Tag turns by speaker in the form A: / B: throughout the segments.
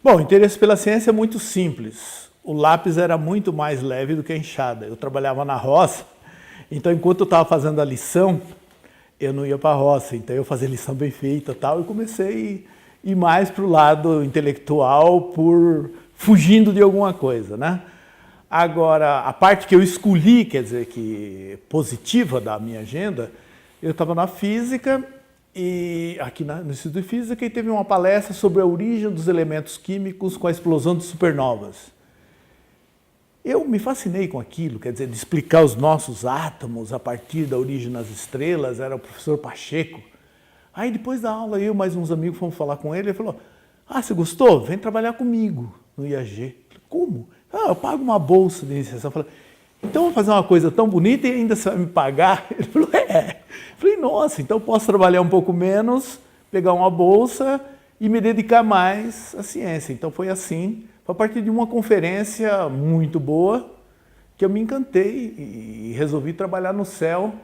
A: Bom, o interesse pela ciência é muito simples. O lápis era muito mais leve do que a enxada. Eu trabalhava na roça, então enquanto eu estava fazendo a lição, eu não ia para a roça. Então eu fazia lição bem feita e tal, e comecei a ir mais para o lado intelectual, fugindo de alguma coisa, né? Agora, a parte que eu escolhi, quer dizer, que positiva da minha agenda, eu estava na física, e aqui no Instituto de Física, e teve uma palestra sobre a origem dos elementos químicos com a explosão de supernovas. Eu me fascinei com aquilo, quer dizer, de explicar os nossos átomos a partir da origem das estrelas, era o professor Pacheco. Aí depois da aula, eu e mais uns amigos fomos falar com ele, ele falou, você gostou? Vem trabalhar comigo no IAG. Eu falei, como? Eu pago uma bolsa de iniciação. Eu falei, então eu vou fazer uma coisa tão bonita e ainda você vai me pagar? Ele falou, é. Eu falei, nossa, então eu posso trabalhar um pouco menos, pegar uma bolsa e me dedicar mais à ciência. Então foi assim, foi a partir de uma conferência muito boa que eu me encantei e resolvi trabalhar no céu,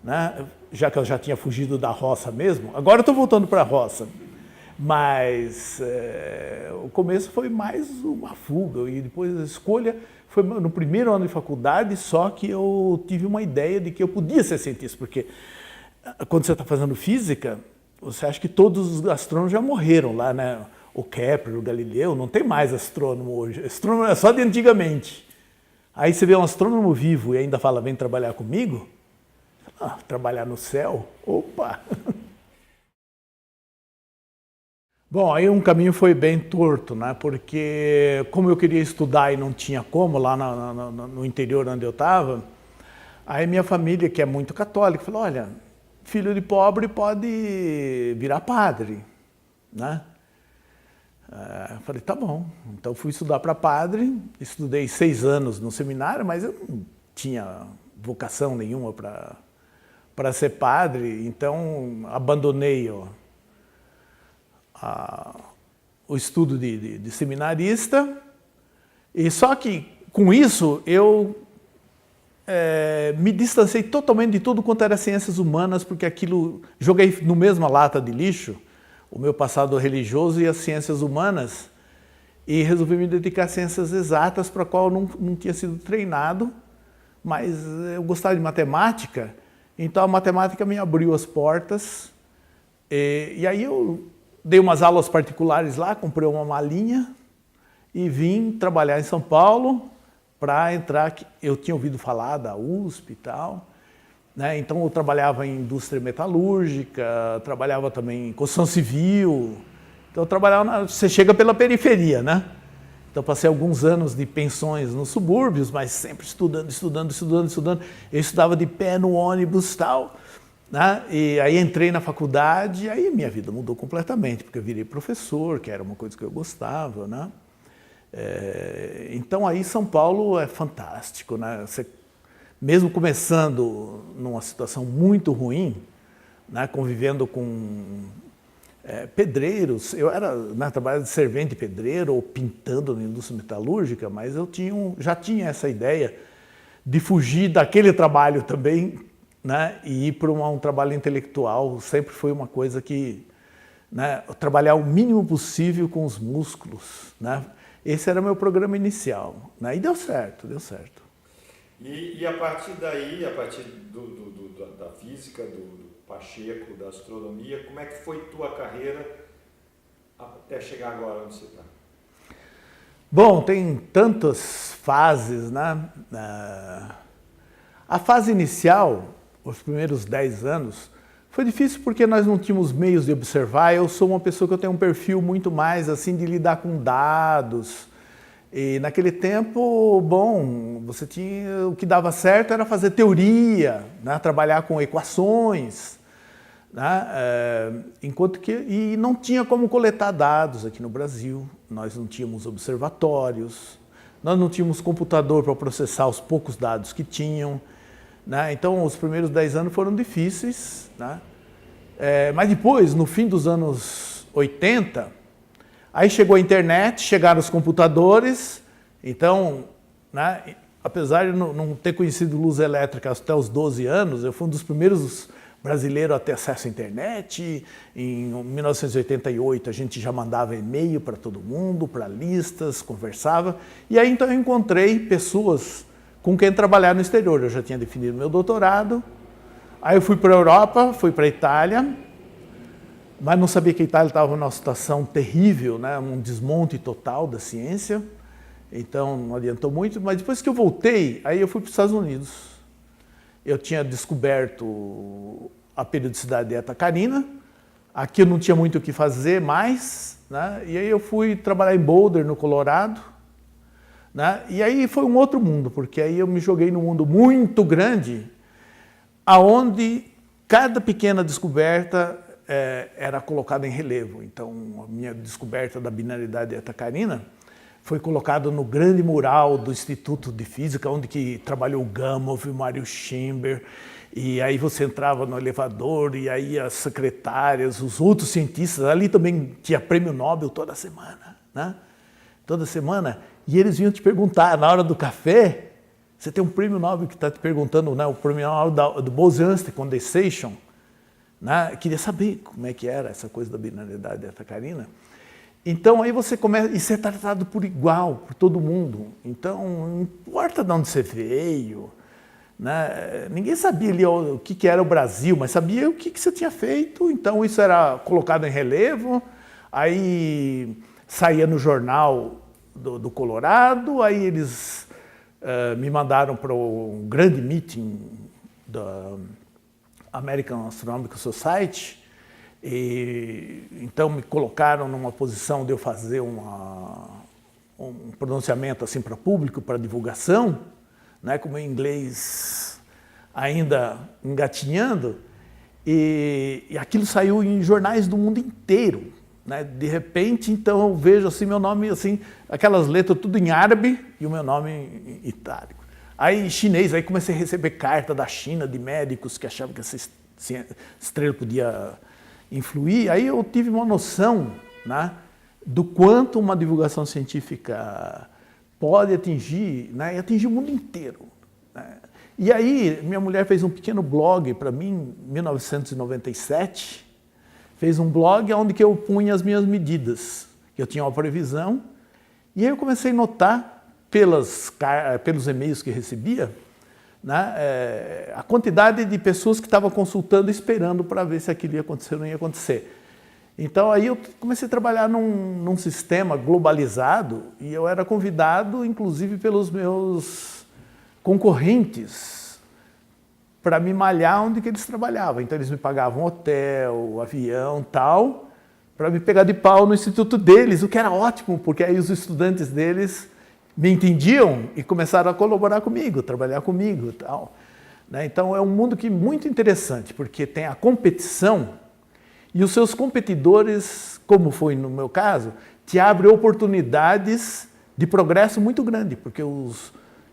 A: né? Já que eu já tinha fugido da roça mesmo. Agora eu estou voltando para a roça. Mas o começo foi mais uma fuga e depois a escolha foi no primeiro ano de faculdade, só que eu tive uma ideia de que eu podia ser cientista, porque quando você está fazendo física, você acha que todos os astrônomos já morreram lá, né? O Kepler, o Galileu, não tem mais astrônomo hoje, astrônomo é só de antigamente. Aí você vê um astrônomo vivo e ainda fala, vem trabalhar comigo? Trabalhar no céu? Opa! Bom, aí um caminho foi bem torto, né? Porque como eu queria estudar e não tinha como, lá no interior onde eu estava, aí minha família, que é muito católica, falou, olha, filho de pobre pode virar padre, né? Eu falei, tá bom. Então fui estudar para padre, estudei 6 anos no seminário, mas eu não tinha vocação nenhuma para ser padre, então abandonei o estudo de seminarista, e só que com isso eu me distanciei totalmente de tudo quanto era ciências humanas, porque aquilo, joguei no mesma lata de lixo o meu passado religioso e as ciências humanas, e resolvi me dedicar às ciências exatas, para a qual eu não tinha sido treinado, mas eu gostava de matemática, então a matemática me abriu as portas, e aí eu dei umas aulas particulares lá, comprei uma malinha e vim trabalhar em São Paulo para entrar. Eu tinha ouvido falar da USP e tal, né? Então eu trabalhava em indústria metalúrgica, trabalhava também em construção civil. Então eu trabalhava, você chega pela periferia, né? Então passei alguns anos de pensões nos subúrbios, mas sempre estudando. Eu estudava de pé no ônibus e tal. Né? E aí entrei na faculdade, e aí minha vida mudou completamente, porque eu virei professor, que era uma coisa que eu gostava, né? Então aí São Paulo é fantástico, né? Você, mesmo começando numa situação muito ruim, né? Convivendo com pedreiros, eu trabalhava de servente pedreiro ou pintando na indústria metalúrgica, mas eu já tinha essa ideia de fugir daquele trabalho também, né, e ir para um trabalho intelectual. Sempre foi uma coisa que, né, trabalhar o mínimo possível com os músculos, né? Esse era o meu programa inicial, né? E deu certo, deu certo.
B: E a partir daí, a partir da física, do Pacheco, da astronomia, como é que foi tua carreira até chegar agora onde você está?
A: Bom, tem tantas fases, né? A fase inicial, os primeiros 10 anos, foi difícil porque nós não tínhamos meios de observar. Eu sou uma pessoa que eu tenho um perfil muito mais assim de lidar com dados. E naquele tempo, bom, você tinha, o que dava certo era fazer teoria, né? Trabalhar com equações, né? E não tinha como coletar dados aqui no Brasil. Nós não tínhamos observatórios, nós não tínhamos computador para processar os poucos dados que tinham. Né? Então, os primeiros 10 anos foram difíceis, né? Mas depois, no fim dos anos 80, aí chegou a internet, chegaram os computadores. Então, né, apesar de não ter conhecido luz elétrica até os 12 anos, eu fui um dos primeiros brasileiro a ter acesso à internet. Em 1988 a gente já mandava e-mail para todo mundo, para listas, conversava. E aí então eu encontrei pessoas com quem trabalhar no exterior. Eu já tinha definido meu doutorado. Aí eu fui para a Europa, fui para a Itália, mas não sabia que a Itália estava numa situação terrível, né? Um desmonte total da ciência. Então não adiantou muito. Mas depois que eu voltei, aí eu fui para os Estados Unidos. Eu tinha descoberto a periodicidade de Eta Carina. Aqui eu não tinha muito o que fazer mais, né? E aí eu fui trabalhar em Boulder, no Colorado, né? E aí foi um outro mundo, porque aí eu me joguei num mundo muito grande, aonde cada pequena descoberta era colocada em relevo. Então, a minha descoberta da binaridade de Eta Carina foi colocado no grande mural do Instituto de Física, onde que trabalhou o Gamow, o Mario Schimber, e aí você entrava no elevador, e aí as secretárias, os outros cientistas, ali também tinha prêmio Nobel toda semana, né? Toda semana, e eles vinham te perguntar, na hora do café, você tem um prêmio Nobel que está te perguntando, né? O prêmio Nobel do Bose-Einstein Condensation, né? Queria saber como é que era essa coisa da binaridade de Eta Carina. Então aí você começa, e ser tratado por igual, por todo mundo. Então não importa de onde você veio, né? Ninguém sabia ali o que era o Brasil, mas sabia o que você tinha feito. Então isso era colocado em relevo, aí saía no jornal do Colorado, aí eles me mandaram para um grande meeting da American Astronomical Society. E, então me colocaram numa posição de eu fazer um pronunciamento assim para público, para divulgação, né, com o meu inglês ainda engatinhando, e aquilo saiu em jornais do mundo inteiro, né? De repente, então eu vejo assim meu nome assim, aquelas letras tudo em árabe e o meu nome em itálico. Aí em chinês, aí comecei a receber carta da China de médicos que achavam que essa estrela podia influir. Aí eu tive uma noção, né, do quanto uma divulgação científica pode atingir, né, e atingir o mundo inteiro, né? E aí minha mulher fez um pequeno blog para mim em 1997, fez um blog onde que eu punha as minhas medidas, que eu tinha uma previsão, e aí eu comecei a notar pelos e-mails que recebia, né, a quantidade de pessoas que estavam consultando, esperando para ver se aquilo ia acontecer ou não ia acontecer. Então aí eu comecei a trabalhar num sistema globalizado, e eu era convidado, inclusive, pelos meus concorrentes para me malhar onde que eles trabalhavam. Então eles me pagavam hotel, avião, tal, para me pegar de pau no instituto deles, o que era ótimo, porque aí os estudantes deles me entendiam e começaram a colaborar comigo, trabalhar comigo e tal, né? Então é um mundo que muito interessante, porque tem a competição e os seus competidores, como foi no meu caso, te abrem oportunidades de progresso muito grande, porque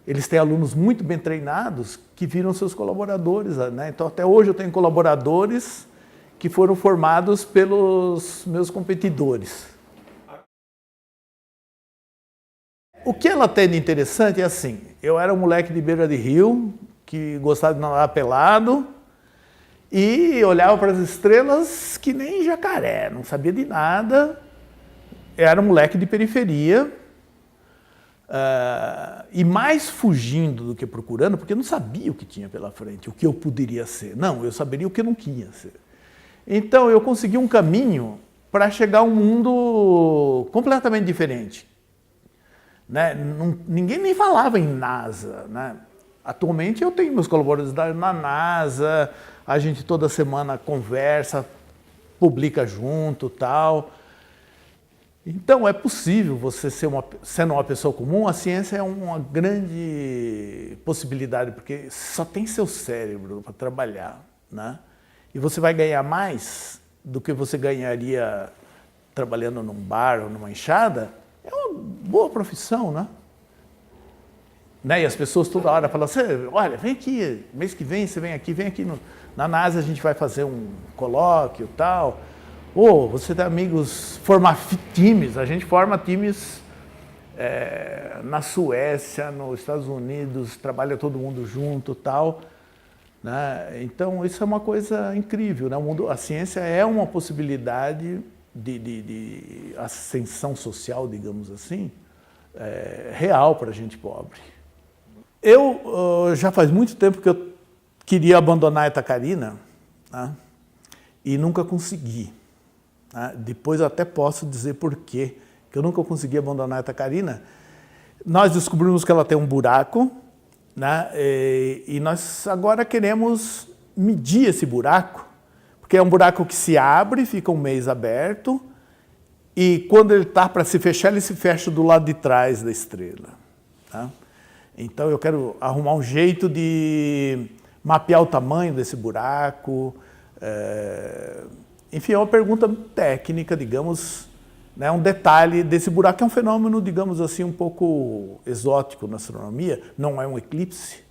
A: eles têm alunos muito bem treinados que viram seus colaboradores, né? Então até hoje eu tenho colaboradores que foram formados pelos meus competidores. O que ela tem de interessante é assim, eu era um moleque de beira de rio, que gostava de nadar pelado, e olhava para as estrelas que nem jacaré, não sabia de nada, era um moleque de periferia, e mais fugindo do que procurando, porque eu não sabia o que tinha pela frente, o que eu poderia ser. Não, eu saberia o que eu não queria ser. Então eu consegui um caminho para chegar a um mundo completamente diferente. Né? Ninguém nem falava em NASA, né? Atualmente eu tenho meus colaboradores na NASA, a gente toda semana conversa, publica junto, tal. Então é possível você sendo uma pessoa comum, a ciência é uma grande possibilidade, porque só tem seu cérebro para trabalhar, né? E você vai ganhar mais do que você ganharia trabalhando num bar ou numa enxada. É uma boa profissão, né? E as pessoas toda hora falam assim, olha, vem aqui, mês que vem você vem aqui na NASA a gente vai fazer um colóquio e tal. Ou você tem amigos, formar times, a gente forma times na Suécia, nos Estados Unidos, trabalha todo mundo junto e tal. né? Então, isso é uma coisa incrível, né? A ciência é uma possibilidade de ascensão social, digamos assim, real para a gente pobre. Eu já faz muito tempo que eu queria abandonar Itacarina, né? E nunca consegui. Né? Depois eu até posso dizer por quê que eu nunca consegui abandonar Itacarina. Nós descobrimos que ela tem um buraco, né? E nós agora queremos medir esse buraco, porque é um buraco que se abre, fica um mês aberto, e quando ele está para se fechar, ele se fecha do lado de trás da estrela. Tá? Então eu quero arrumar um jeito de mapear o tamanho desse buraco. Enfim, é uma pergunta técnica, digamos, né, um detalhe desse buraco. É um fenômeno, digamos assim, um pouco exótico na astronomia. Não é um eclipse.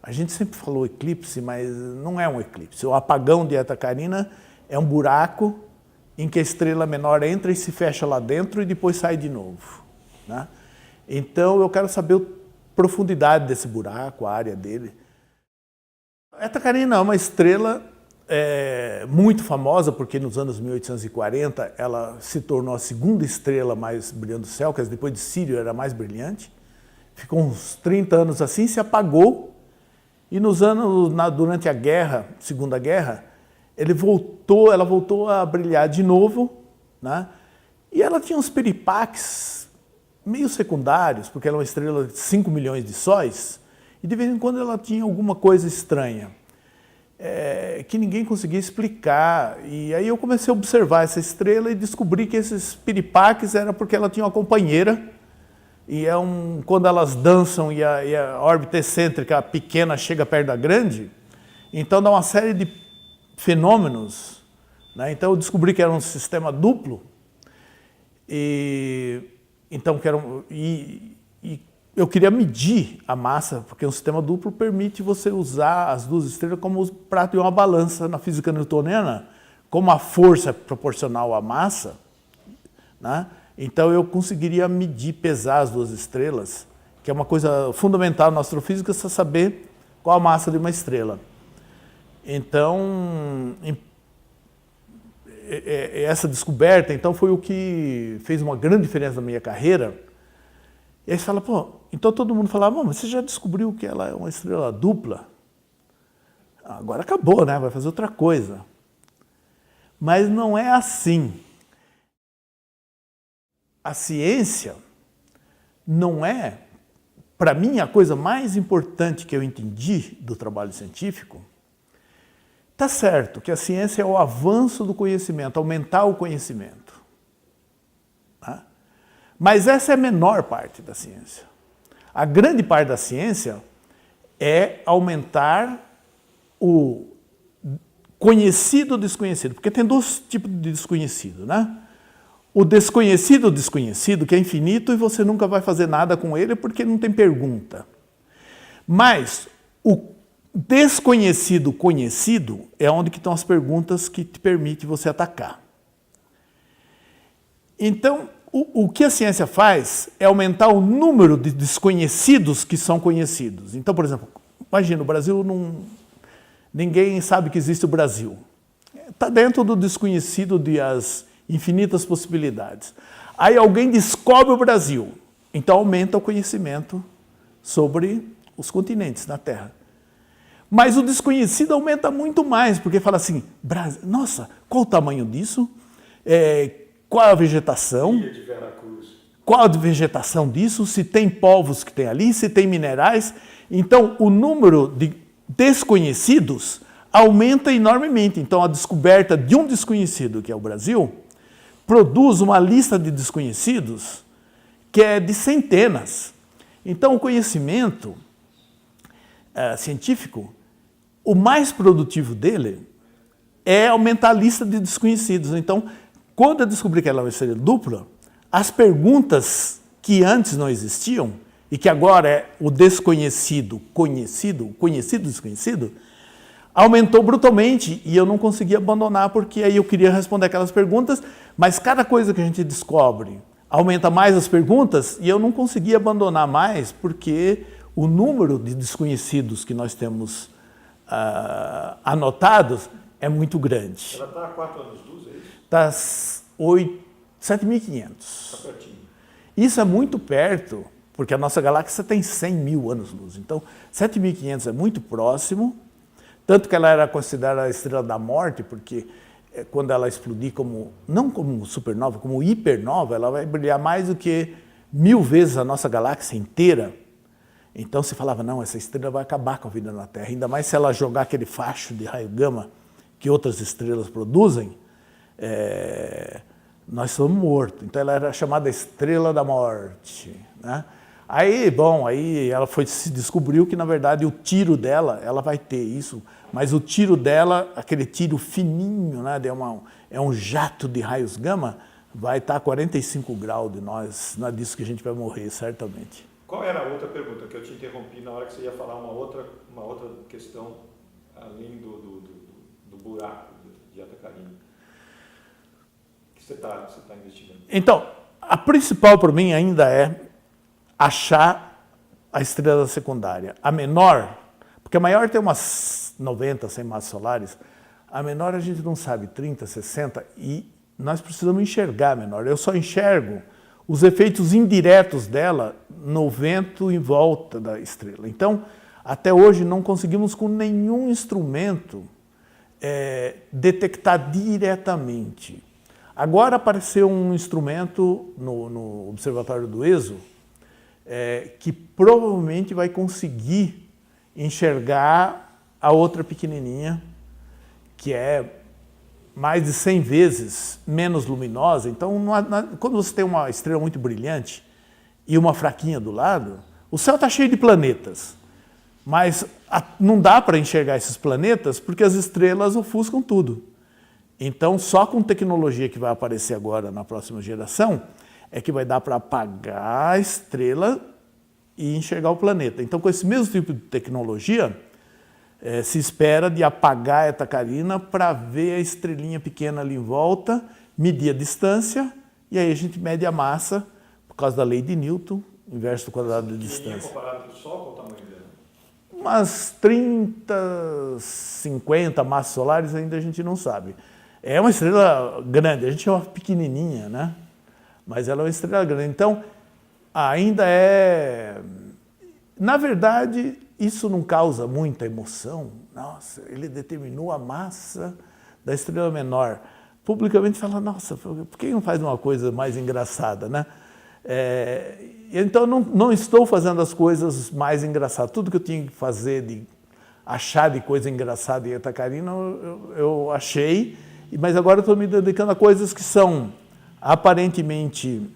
A: A gente sempre falou eclipse, mas não é um eclipse. O apagão de Itacarina é um buraco em que a estrela menor entra e se fecha lá dentro e depois sai de novo. Né? Então eu quero saber a profundidade desse buraco, a área dele. Itacarina é uma estrela muito famosa, porque nos anos 1840 ela se tornou a segunda estrela mais brilhante do céu, que depois de Sírio era a mais brilhante. Ficou uns 30 anos assim, se apagou, e durante a guerra, Segunda Guerra, ela voltou a brilhar de novo, né? E ela tinha uns piripaques meio secundários, porque ela é uma estrela de 5 milhões de sóis, e de vez em quando ela tinha alguma coisa estranha. Que ninguém conseguia explicar. E aí eu comecei a observar essa estrela e descobri que esses piripaques eram porque ela tinha uma companheira, e quando elas dançam e a órbita excêntrica pequena chega perto da grande, então dá uma série de fenômenos, né? Então eu descobri que era um sistema duplo, eu queria medir a massa, porque um sistema duplo permite você usar as duas estrelas como o prato de uma balança na física newtoniana, como a força é proporcional à massa, né? Então eu conseguiria medir, pesar as duas estrelas, que é uma coisa fundamental na astrofísica, você saber qual a massa de uma estrela. Então, essa descoberta foi o que fez uma grande diferença na minha carreira. E aí você fala, então todo mundo fala, mas você já descobriu que ela é uma estrela dupla? Agora acabou, né? Vai fazer outra coisa. Mas não é assim. A ciência não é, para mim, a coisa mais importante que eu entendi do trabalho científico. Está certo que a ciência é o avanço do conhecimento, aumentar o conhecimento. Tá? Mas essa é a menor parte da ciência. A grande parte da ciência é aumentar o conhecido desconhecido, porque tem dois tipos de desconhecido, né? O desconhecido, que é infinito e você nunca vai fazer nada com ele porque não tem pergunta. Mas o desconhecido conhecido é onde estão as perguntas que te permitem você atacar. Então, o que a ciência faz é aumentar o número de desconhecidos que são conhecidos. Então, por exemplo, imagina, o Brasil ninguém sabe que existe o Brasil. Está dentro do desconhecido das infinitas possibilidades. Aí alguém descobre o Brasil, então aumenta o conhecimento sobre os continentes na Terra. Mas o desconhecido aumenta muito mais, porque fala assim, nossa, qual o tamanho disso? Qual a vegetação?
B: Ilha de Veracruz.
A: Qual a vegetação disso? Se tem povos que tem ali, se tem minerais. Então, o número de desconhecidos aumenta enormemente. Então, a descoberta de um desconhecido, que é o Brasil, produz uma lista de desconhecidos que é de centenas. Então, o conhecimento científico, o mais produtivo dele é aumentar a lista de desconhecidos. Então, quando eu descobri que ela é uma estrela dupla, as perguntas que antes não existiam, e que agora é o desconhecido conhecido, conhecido desconhecido, aumentou brutalmente e eu não conseguia abandonar, porque aí eu queria responder aquelas perguntas, mas cada coisa que a gente descobre aumenta mais as perguntas e eu não conseguia abandonar mais, porque o número de desconhecidos que nós temos anotados é muito grande.
B: Ela está a 4 anos-luz, é isso?
A: Está 7.500.
B: Está pertinho.
A: Isso é muito perto, porque a nossa galáxia tem 100 mil anos-luz. Então, 7.500 é muito próximo, tanto que ela era considerada a estrela da morte, porque quando ela explodir não como supernova, como hipernova, ela vai brilhar mais do que 1000 vezes a nossa galáxia inteira. Então se falava, não, essa estrela vai acabar com a vida na Terra, ainda mais se ela jogar aquele facho de raio gama que outras estrelas produzem, nós somos mortos. Então ela era chamada estrela da morte, né? Aí ela se descobriu que, na verdade, o tiro dela, ela vai ter isso, mas o tiro dela, aquele tiro fininho, né, é um jato de raios gama, vai estar a 45 graus de nós, não é disso que a gente vai morrer, certamente.
B: Qual era a outra pergunta que eu te interrompi na hora que você ia falar uma outra questão, além do buraco de Atacarinho, que você está investigando?
A: Então, a principal para mim ainda é achar a estrela secundária. A menor, porque a maior tem umas 90, 100 massas solares, a menor a gente não sabe, 30, 60, e nós precisamos enxergar a menor. Eu só enxergo os efeitos indiretos dela no vento em volta da estrela. Então, até hoje não conseguimos com nenhum instrumento detectar diretamente. Agora apareceu um instrumento no Observatório do ESO, que provavelmente vai conseguir enxergar a outra pequenininha, que é mais de 100 vezes menos luminosa. Então, quando você tem uma estrela muito brilhante e uma fraquinha do lado, o céu está cheio de planetas, mas não dá para enxergar esses planetas porque as estrelas ofuscam tudo. Então, só com tecnologia que vai aparecer agora na próxima geração, é que vai dar para apagar a estrela e enxergar o planeta. Então, com esse mesmo tipo de tecnologia, se espera de apagar a Eta Carina para ver a estrelinha pequena ali em volta, medir a distância, e aí a gente mede a massa, por causa da lei de Newton, inverso do quadrado de distância.
B: Comparado com o Sol, qual o tamanho dela?
A: Umas 30, 50 massas solares ainda a gente não sabe. É uma estrela grande, a gente chama pequenininha, né? Mas ela é uma estrela grande. Então, ainda na verdade, isso não causa muita emoção. Nossa, ele determinou a massa da estrela menor. Publicamente fala, nossa, por que não faz uma coisa mais engraçada, né? Então, não estou fazendo as coisas mais engraçadas. Tudo que eu tinha que fazer, de achar de coisa engraçada em Eta Carina, eu achei, mas agora eu estou me dedicando a coisas que são aparentemente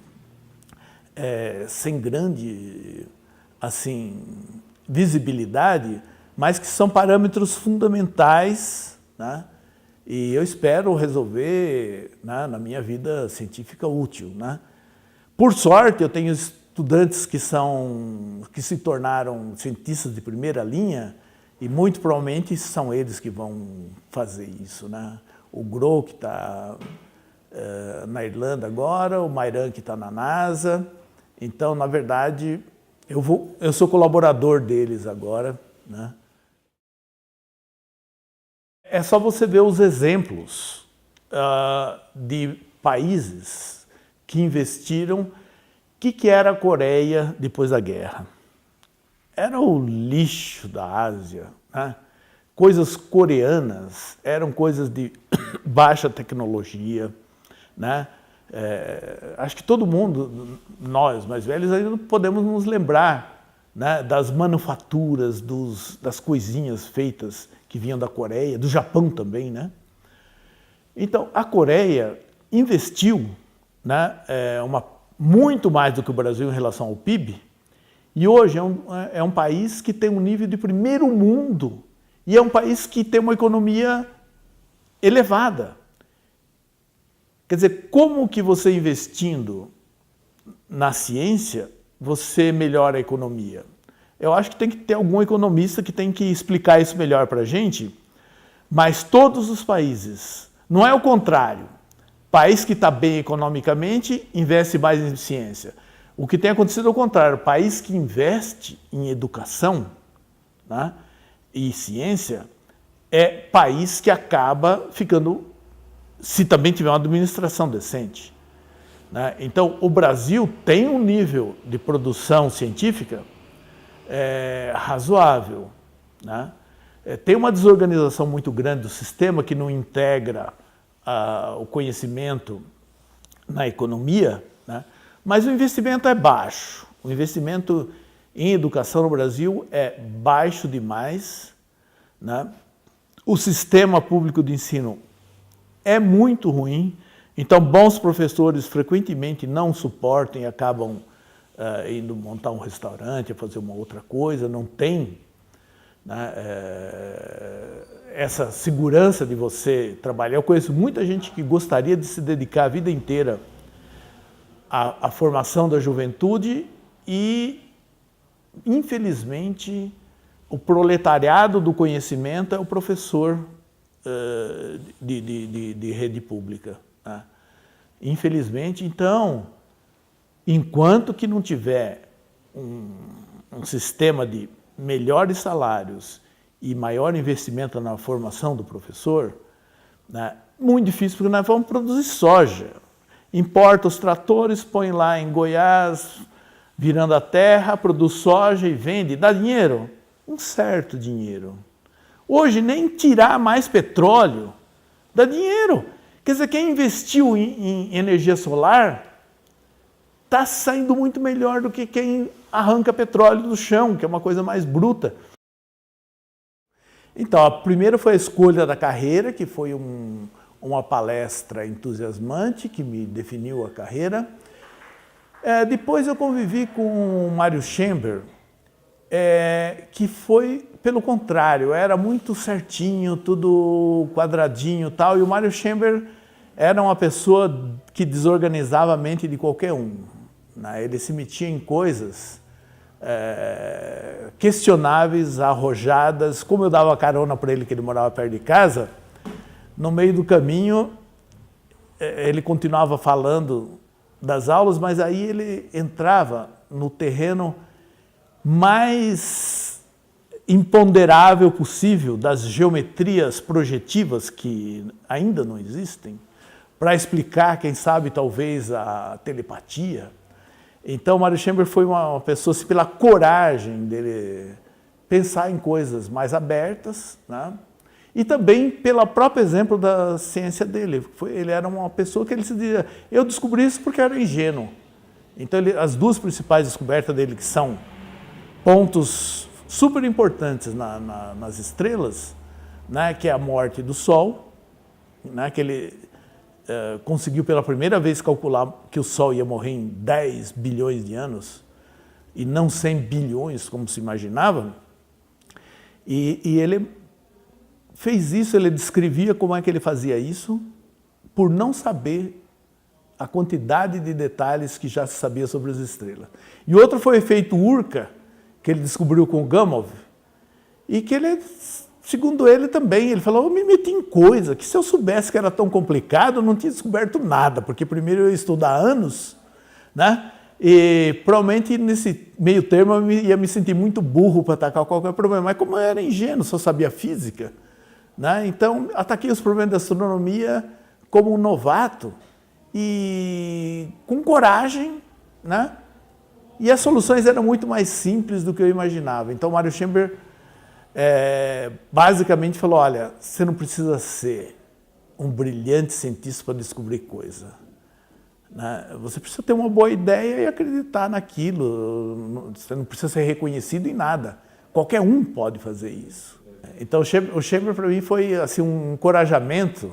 A: sem grande visibilidade, mas que são parâmetros fundamentais, né? E eu espero resolver, né, na minha vida científica útil, né? Por sorte, eu tenho estudantes que se tornaram cientistas de primeira linha e muito provavelmente são eles que vão fazer isso, né? O Gro, que está na Irlanda agora, o Mairan, que está na NASA. Então, na verdade, eu sou colaborador deles agora, né? É só você ver os exemplos de países que investiram. O que era a Coreia depois da guerra? Era o lixo da Ásia, né? Coisas coreanas eram coisas de baixa tecnologia, né? Acho que todo mundo, nós mais velhos, ainda podemos nos lembrar, né, das manufaturas, das coisinhas feitas que vinham da Coreia, do Japão também, né? Então, a Coreia investiu, né, muito mais do que o Brasil em relação ao PIB, e hoje é um país que tem um nível de primeiro mundo, e é um país que tem uma economia elevada. Quer dizer, como que você investindo na ciência, você melhora a economia? Eu acho que tem que ter algum economista que tem que explicar isso melhor para a gente, mas todos os países, não é o contrário. País que está bem economicamente, investe mais em ciência. O que tem acontecido é o contrário. País que investe em educação, né, e ciência, é país que acaba ficando, se também tiver uma administração decente, né? Então, o Brasil tem um nível de produção científica razoável, né? Tem uma desorganização muito grande do sistema que não integra o conhecimento na economia, né? Mas o investimento é baixo. O investimento em educação no Brasil é baixo demais, né? O sistema público de ensino é muito ruim, então bons professores frequentemente não suportam e acabam indo montar um restaurante, fazer uma outra coisa, não tem, né, essa segurança de você trabalhar. Eu conheço muita gente que gostaria de se dedicar a vida inteira à formação da juventude e, infelizmente, o proletariado do conhecimento é o professor de rede pública, né? Infelizmente, então, enquanto que não tiver um sistema de melhores salários e maior investimento na formação do professor, né, muito difícil, porque nós vamos produzir soja. Importa os tratores, põe lá em Goiás, virando a terra, produz soja e vende. Dá dinheiro? Um certo dinheiro. Hoje, nem tirar mais petróleo dá dinheiro. Quer dizer, quem investiu em energia solar está saindo muito melhor do que quem arranca petróleo do chão, que é uma coisa mais bruta. Então, a primeira foi a escolha da carreira, que foi uma palestra entusiasmante, que me definiu a carreira. Depois eu convivi com o Mário Schember, que foi, pelo contrário, era muito certinho, tudo quadradinho e tal, e o Mário Schember era uma pessoa que desorganizava a mente de qualquer um, né? Ele se metia em coisas questionáveis, arrojadas. Como eu dava carona para ele, que ele morava perto de casa, no meio do caminho ele continuava falando das aulas, mas aí ele entrava no terreno mais imponderável possível das geometrias projetivas que ainda não existem, para explicar, quem sabe, talvez a telepatia. Então, Mário Schember foi uma pessoa, assim, pela coragem dele pensar em coisas mais abertas, né? E também pelo próprio exemplo da ciência dele. Ele era uma pessoa que ele se dizia, eu descobri isso porque era ingênuo. Então, as duas principais descobertas dele, que são pontos super importantes nas estrelas, né, que é a morte do Sol, né, que ele conseguiu pela primeira vez calcular que o Sol ia morrer em 10 bilhões de anos, e não 100 bilhões, como se imaginava. E ele fez isso, ele descrevia como é que ele fazia isso, por não saber a quantidade de detalhes que já se sabia sobre as estrelas. E outro foi o efeito Urca, que ele descobriu com o Gamow, e que ele, segundo ele também, ele falou, eu me meti em coisa, que se eu soubesse que era tão complicado, eu não tinha descoberto nada, porque primeiro eu ia estudar anos, né? E provavelmente nesse meio termo eu ia me sentir muito burro para atacar qualquer problema, mas como eu era ingênuo, só sabia física, né? Então ataquei os problemas da astronomia como um novato e com coragem, né? E as soluções eram muito mais simples do que eu imaginava. Então, Mário Schember basicamente falou, olha, você não precisa ser um brilhante cientista para descobrir coisa, né? Você precisa ter uma boa ideia e acreditar naquilo. Você não precisa ser reconhecido em nada. Qualquer um pode fazer isso. Então, o Schember para mim foi assim, um encorajamento,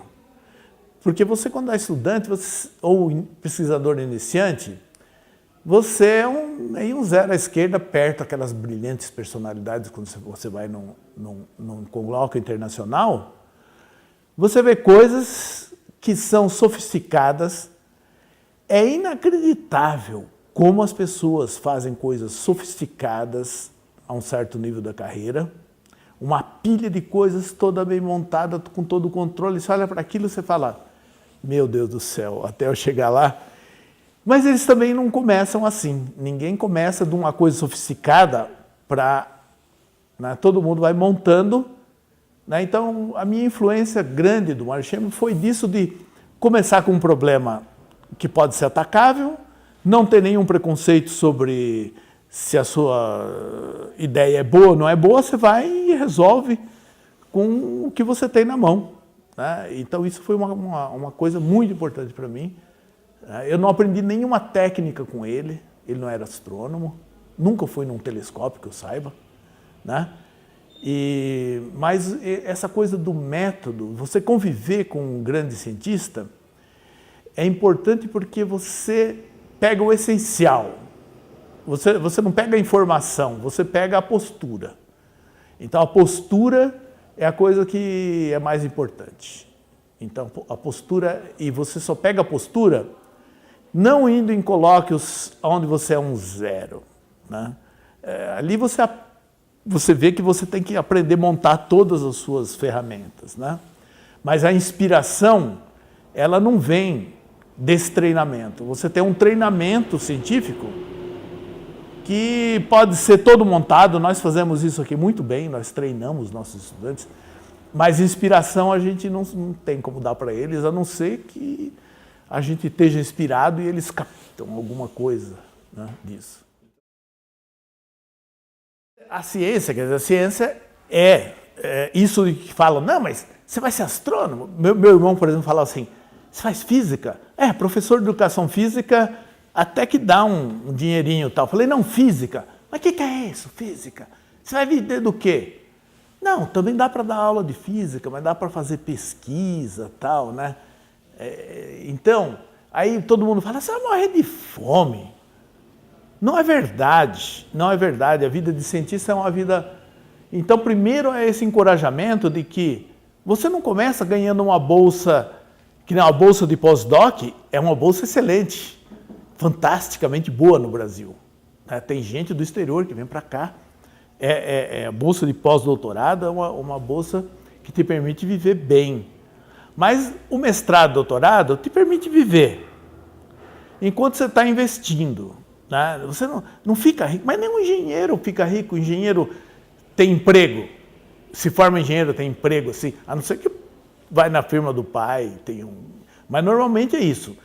A: porque você, quando é estudante ou pesquisador iniciante, você é um zero à esquerda, perto daquelas brilhantes personalidades. Quando você vai num colóquio internacional, você vê coisas que são sofisticadas. É inacreditável como as pessoas fazem coisas sofisticadas a um certo nível da carreira, uma pilha de coisas toda bem montada, com todo o controle. Você olha para aquilo e você fala, meu Deus do céu, até eu chegar lá. Mas eles também não começam assim. Ninguém começa de uma coisa sofisticada para... Né, todo mundo vai montando né? Então, a minha influência grande do Marchemi foi disso de começar com um problema que pode ser atacável, não ter nenhum preconceito sobre se a sua ideia é boa ou não é boa, você vai e resolve com o que você tem na mão, né? Então, isso foi uma coisa muito importante para mim. Eu não aprendi nenhuma técnica com ele, ele não era astrônomo, nunca fui num telescópio que eu saiba, né? Mas essa coisa do método, você conviver com um grande cientista, é importante porque você pega o essencial. Você não pega a informação, você pega a postura. Então, a postura é a coisa que é mais importante. Então, a postura, e você só pega a postura não indo em colóquios onde você é um zero, né? Ali você vê que você tem que aprender a montar todas as suas ferramentas, né? Mas a inspiração, ela não vem desse treinamento. Você tem um treinamento científico que pode ser todo montado, nós fazemos isso aqui muito bem, nós treinamos nossos estudantes, mas inspiração a gente não tem como dar para eles, a não ser que a gente esteja inspirado e eles captam alguma coisa, né, disso. A ciência, quer dizer, a ciência é isso que falam, não, mas você vai ser astrônomo? Meu irmão, por exemplo, falava assim, você faz física? Professor de educação física até que dá um dinheirinho e tal. Falei, não, física. Mas o que é isso, física? Você vai viver do quê? Não, também dá para dar aula de física, mas dá para fazer pesquisa e tal, né? Então, aí todo mundo fala, você vai morrer de fome. Não é verdade, não é verdade. A vida de cientista é uma vida... Então, primeiro é esse encorajamento de que você não começa ganhando uma bolsa, que nem uma bolsa de pós-doc, é uma bolsa excelente, fantasticamente boa no Brasil. Tem gente do exterior que vem para cá. A bolsa de pós-doutorado é uma bolsa que te permite viver bem. Mas o mestrado, doutorado, te permite viver enquanto você está investindo, né? Você não fica rico, mas nem um engenheiro fica rico. O engenheiro tem emprego, se forma engenheiro, tem emprego, assim, a não ser que vai na firma do pai, mas normalmente é isso.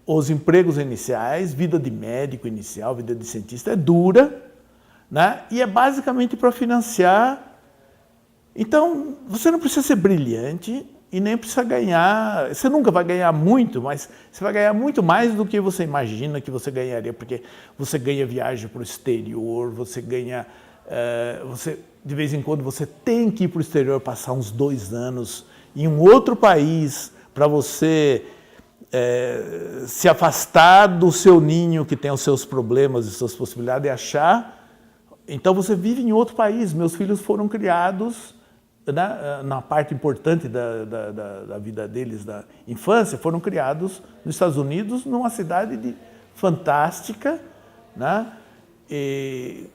A: Os empregos iniciais, vida de médico inicial, vida de cientista é dura, né? E é basicamente para financiar. Então, você não precisa ser brilhante e nem precisa ganhar, você nunca vai ganhar muito, mas você vai ganhar muito mais do que você imagina que você ganharia, porque você ganha viagem para o exterior, você ganha, de vez em quando você tem que ir para o exterior passar uns 2 anos em um outro país para você se afastar do seu ninho que tem os seus problemas e suas possibilidades e achar. Então você vive em outro país. Meus filhos foram criados, né, na parte importante da vida deles, da infância, foram criados nos Estados Unidos, numa cidade fantástica, né? E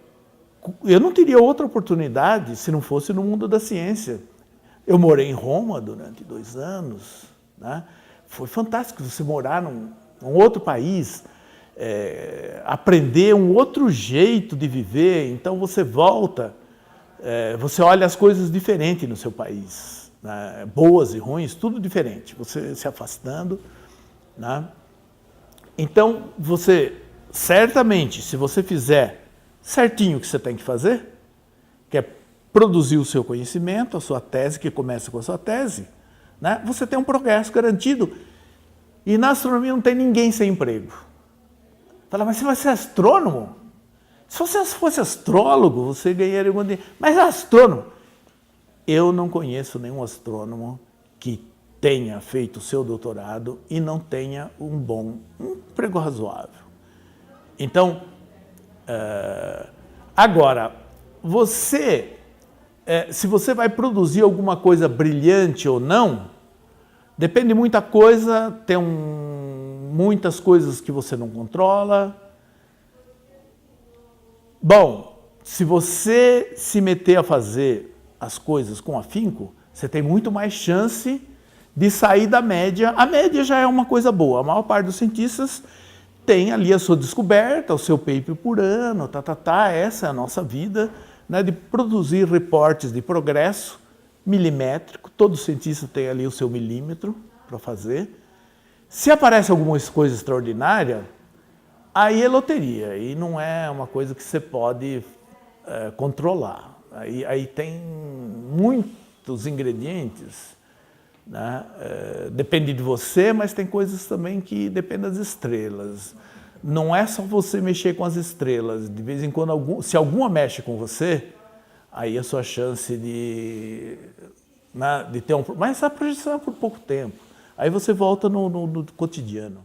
A: eu não teria outra oportunidade se não fosse no mundo da ciência. Eu morei em Roma durante 2 anos, né? Foi fantástico você morar num outro país, aprender um outro jeito de viver. Então você volta, você olha as coisas diferentes no seu país, né? Boas e ruins, tudo diferente, você se afastando, né? Então você, certamente, se você fizer certinho o que você tem que fazer, que é produzir o seu conhecimento, a sua tese, que começa com a sua tese, né? Você tem um progresso garantido. E na astronomia não tem ninguém sem emprego. Fala, mas você vai ser astrônomo? Se você fosse astrólogo, você ganharia um dinheiro. Mas astrônomo? Eu não conheço nenhum astrônomo que tenha feito o seu doutorado e não tenha um emprego razoável. Então, agora, se você vai produzir alguma coisa brilhante ou não, depende de muita coisa, tem muitas coisas que você não controla. Bom, se você se meter a fazer as coisas com afinco, você tem muito mais chance de sair da média. A média já é uma coisa boa. A maior parte dos cientistas tem ali a sua descoberta, o seu paper por ano, essa é a nossa vida, né, de produzir reportes de progresso milimétrico, todo cientista tem ali o seu milímetro para fazer. Se aparece alguma coisa extraordinária, aí é loteria, e não é uma coisa que você pode controlar. Aí tem muitos ingredientes, né? Depende de você, mas tem coisas também que dependem das estrelas. Não é só você mexer com as estrelas. De vez em quando, se alguma mexe com você, aí a sua chance de ter um... Mas essa projeção é por pouco tempo. Aí você volta no cotidiano.